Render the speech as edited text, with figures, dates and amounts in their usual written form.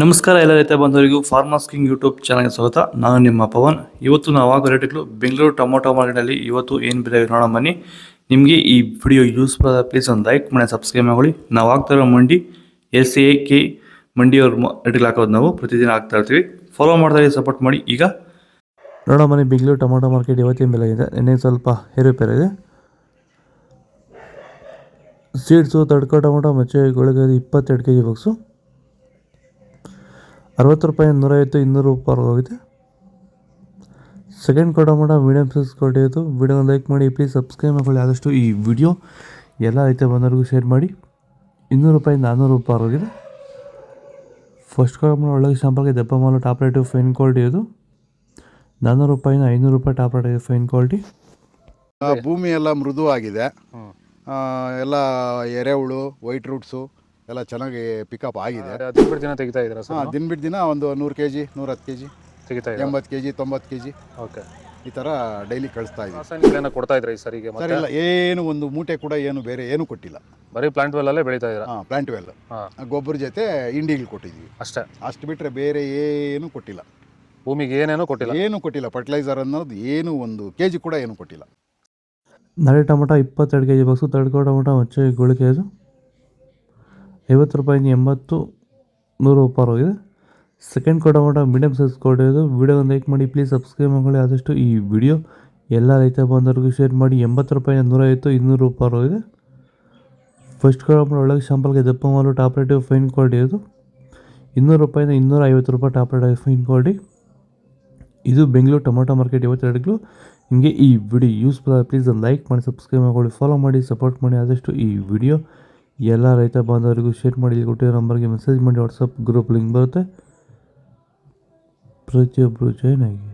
ನಮಸ್ಕಾರ ಎಲ್ಲ ರೈತ ಬಂಧುವರಿಗೂ ಫಾರ್ಮರ್ಸ್ ಕಿಂಗ್ ಯೂಟ್ಯೂಬ್ ಚಾನಲ್ಗೆ ಸ್ವಾಗತ. ನಾನು ನಿಮ್ಮ ಪವನ್. ಇವತ್ತು ನಾವು ಆಗೋ ರೇಟ್ಗಳು ಬೆಂಗಳೂರು ಟೊಮೊಟೊ ಮಾರ್ಕೆಟಲ್ಲಿ ಇವತ್ತು ಏನು ಬೆಲೆ ನೋಡೋಣ ಬನ್ನಿ. ನಿಮಗೆ ಈ ವಿಡಿಯೋ ಯೂಸ್ಫುಲ್ ಆದ ಪ್ಲೀಸ್ ಒಂದು ಲೈಕ್ ಮಾಡಿ ಸಬ್ಸ್ಕ್ರೈಬ್ ಮಾಡಿ. ನಾವು ಆಗ್ತಾ ಇರೋ ಮಂಡಿ SAK ಮಂಡಿಯವ್ರ ರೇಟ್ಗಳು ಹಾಕೋದು ನಾವು ಪ್ರತಿದಿನ ಆಗ್ತಾ ಇರ್ತೀವಿ. ಫಾಲೋ ಮಾಡ್ತಾ ಸಪೋರ್ಟ್ ಮಾಡಿ. ಈಗ ನೋಡೋ ಬನ್ನಿ, ಬೆಂಗಳೂರು ಟೊಮೊಟೊ ಮಾರ್ಕೆಟ್ ಇವತ್ತಿನ ಬೆಲೆ ಇದೆ. ನಿನ್ನೆ ಸ್ವಲ್ಪ ಏರುಪೇರು ಇದೆ. ಸೀಡ್ಸು ತಡ್ಕೋ ಟೊಮೊಟೊ ಮಚ್ಚೆ ಗೋಳಿಗೆ 22 kg ಬಾಕ್ಸು 60 ರೂಪಾಯಿ, 150, 200 ರೂಪಾಯಿ ಹೋಗಿದೆ. Second tomato medium size quality ಇತ್ತು. ವಿಡಿಯೋ ಲೈಕ್ ಮಾಡಿ, ಪ್ಲೀಸ್ ಸಬ್ಸ್ಕ್ರೈಬ್ ಮಾಡ್ಕೊಳ್ಳಿ. ಆದಷ್ಟು ಈ ವಿಡಿಯೋ ಎಲ್ಲ ರೈತ ಬಂದವರಿಗೂ ಶೇರ್ ಮಾಡಿ. 200 ರೂಪಾಯಿ, 400 ರೂಪಾಯಿ ಹೋಗಿದೆ. ಫಸ್ಟ್ ಟೊಮೊಟೊ ಒಳಗೆ ಶಾಂಪಲ್ಗೆ ದಪ್ಪ ಮಾಲು ಟಾಪ್ ರೇಟು ಫೈನ್ ಕ್ವಾಲಿಟಿ ಇದು 400 ರೂಪಾಯಿನ 500 ರೂಪಾಯಿ ಟಾಪ್ ರೇಟ್ ಇದೆ ಫೈನ್ ಕ್ವಾಲಿಟಿ. ಭೂಮಿ ಎಲ್ಲ ಮೃದುವಾಗಿದೆ. ಎಲ್ಲ ಎರೆಹುಳು, ವೈಟ್ ರೂಟ್ಸು ಎಲ್ಲ ಚೆನ್ನಾಗಿ ಪಿಕಪ್ ಆಗಿದೆ. ದಿನ ದಿನ ತೆಗಿತಾ ಇದ್ದೀರಾ ಸರ್? ದಿನ ಬಿಟ್ಟು ದಿನ ಒಂದು 100 kg, 110 kg ತೆಗಿತಾ ಇದ್ದೀರಾ? 80 kg, 90 kg ಓಕೆ. ಈ ಥರ ಡೈಲಿ ಕಳಿಸ್ತಾ ಇದ್ದೀವಿ. ರಾಸಾಯನಿಕ ಕೊಡ್ತಾ ಇದ್ರಾ ಈ ಸರಿಗೆ? ಸರ್ ಇಲ್ಲ, ಏನು ಒಂದು ಮೂಟೆ ಕೂಡ ಏನು ಬೇರೆ ಏನು ಕೊಟ್ಟಿಲ್ಲ. ಬರೀ ಪ್ಲಾಂಟ್ ವೆಲ್ಲಲ್ಲೇ ಬೆಳೀತಾ ಇದ್ದೀರಾ? ಪ್ಲಾಂಟ್ ವೆಲ್ ಗೊಬ್ಬರ ಜೊತೆ ಇಂಡಿಗಳು ಕೊಟ್ಟಿದ್ದೀವಿ ಅಷ್ಟೇ. ಅಷ್ಟು ಬಿಟ್ಟರೆ ಬೇರೆ ಏನು ಕೊಟ್ಟಿಲ್ಲ. ಭೂಮಿಗೆ ಏನೇನೂ ಕೊಟ್ಟಿಲ್ಲ? ಏನು ಕೊಟ್ಟಿಲ್ಲ. ಫರ್ಟಿಲೈಸರ್ ಅನ್ನೋದು ಏನು 1 kg ಕೂಡ ಏನು ಕೊಟ್ಟಿಲ್ಲ. ನಾಳೆ ಟೊಮೊಟೊ 22 kg ಬಾಕ್ಸು. ತಡ್ಕೋ ಟೊಮೊಟೊ ಮಚ್ಚೆ ಗೋಳಿಗೆ 50 ರೂಪಾಯಿಂದ 80, 100 ರೂಪಾಯಿ ಹೋಗಿದೆ. ಸೆಕೆಂಡ್ ಟೊಮೊಟೊ ಮೀಡಿಯಮ್ ಸೈಜ್ ಕೊಡೋದು. ವಿಡಿಯೋ ಲೈಕ್ ಮಾಡಿ, ಪ್ಲೀಸ್ ಸಬ್ಸ್ಕ್ರೈಬ್ ಮಾಡ್ಕೊಳ್ಳಿ. ಆದಷ್ಟು ಈ ವಿಡಿಯೋ ಎಲ್ಲ ರೈತ ಬಂದವರಿಗೂ ಶೇರ್ ಮಾಡಿ. 80 ರೂಪಾಯಿಂದ 150, 200 ರೂಪಾಯಿ ಹೋಗಿದೆ. ಫಸ್ಟ್ ಟೊಮೊಟೊ ಒಳಗೆ ಶಾಂಪಲ್ಗೆ ದಪ್ಪ ಮಾಲು ಟಾಪ್ ರೇಟು ಫೈನ್ ಕ್ವಾಲಿಟಿ ಇದು 200 ರೂಪಾಯಿಂದ 250 ರೂಪಾಯಿ ಟಾಪ್ ರೇಟ್ ಫೈನ್ ಕ್ವಾಲಿಟಿ. ಇದು ಬೆಂಗಳೂರು ಟೊಮೊಟೊ ಮಾರ್ಕೆಟ್ ಇವತ್ತು ರೇಟ್ಗಳು. ನಿಮಗೆ ಈ ವಿಡಿಯೋ ಯೂಸ್ಫುಲ್ ಆಗಿ ಪ್ಲೀಸ್ ಲೈಕ್ ಮಾಡಿ, ಸಬ್ಸ್ಕ್ರೈಬ್ ಮಾಡ್ಕೊಳ್ಳಿ, ಫಾಲೋ ಮಾಡಿ, ಸಪೋರ್ಟ್ ಮಾಡಿ. ಆದಷ್ಟು ಈ ವಿಡಿಯೋ ಎಲ್ಲ ರೈತ ಬಾಂಧವರಿಗೂ ಶೇರ್ ಮಾಡಿ. ಕೊಟ್ಟಿರೋ ನಂಬರ್ಗೆ ಮೆಸೇಜ್ ಮಾಡಿ. ವಾಟ್ಸಪ್ ಗ್ರೂಪ್ ಲಿಂಕ್ ಬರುತ್ತೆ, ಪ್ರತಿಯೊಬ್ಬರು ಜಾಯ್ನ್ ಆಗಿ.